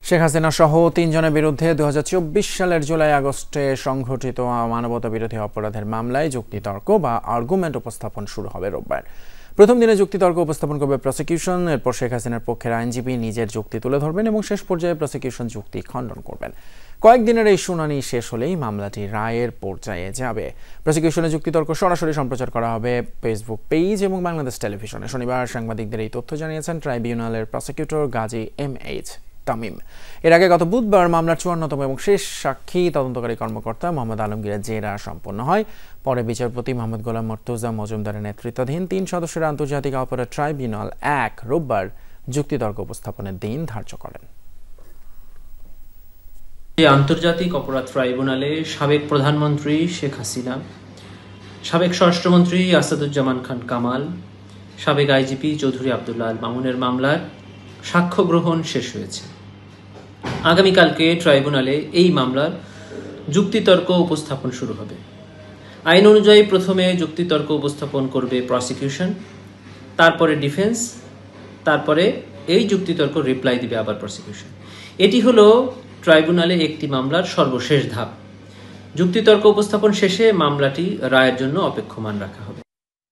শেখ হাসিনা সহ ৩ জনের বিরুদ্ধে ২০২৪ সালের জুলাই-আগস্টে সংঘটিত মানবতাবিরোধী অপরাধের মামলায় যুক্তিতর্ক বা আর্গুমেন্ট উপস্থাপন শুরু হবে রোববার। প্রথম দিনে যুক্তিতর্ক উপস্থাপন করবে প্রসিকিউশন। এরপর শেখ হাসিনার পক্ষের আইনজীবী নিজের যুক্তি তুলে ধরবেন এবং শেষ পর্যায়ে প্রসিকিউশন যুক্তি খণ্ডন করবেন। কয়েকদিনের এই শুনানি শেষ হলেই মামলাটি রায়ের পর্যায়ে যাবে। প্রসিকিউশনের যুক্তিতর্ক সরাসরি সম্প্রচার করা হবে ফেসবুক পেজ এবং বাংলাদেশ টেলিভিশনে। শনিবার সাংবাদিকদের এই তথ্য জানিয়েছেন ট্রাইব্যুনালের প্রসিকিউটর গাজী এম.এইচ. তামিম। এর আগে গত বুধবার মামলার ৫৪তম এবং শেষ সাক্ষী তদন্তকারী কর্মকর্তা মোহাম্মদ আলমগীরের জেরা সম্পন্ন হয়। পরে বিচারপতি মোহাম্মদ গোলাম মর্তুজা মজুমদারের নেতৃত্বাধীন ৩ সদস্যের আন্তর্জাতিক অপরাধ ট্রাইব্যুনাল ১ রোববার যুক্তিতর্ক উপস্থাপনের দিন ধার্য করেন। আন্তর্জাতিক অপরাধ ট্রাইব্যুনালে সাবেক প্রধানমন্ত্রী শেখ হাসিনা, সাবেক স্বরাষ্ট্রমন্ত্রী আসাদুজ্জামান খান কামাল, সাবেক আইজিপি চৌধুরী আবদুল্লাহ আল মামুনের মামলার সাক্ষ্য গ্রহণ শেষ হয়েছে। আগামীকালকে ট্রাইব্যুনালে এই মামলার যুক্তিতর্ক উপস্থাপন শুরু হবে। আইন অনুযায়ী প্রথমে যুক্তিতর্ক উপস্থাপন করবে প্রসিকিউশন, তারপরে ডিফেন্স, তারপরে এই যুক্তিতর্ক রিপ্লাই দিবে আবার প্রসিকিউশন। এটি হলো ট্রাইব্যুনালে একটি মামলার সর্বশেষ ধাপ। যুক্তিতর্ক উপস্থাপন শেষে মামলাটি রায়ের জন্য অপেক্ষমান রাখা হবে।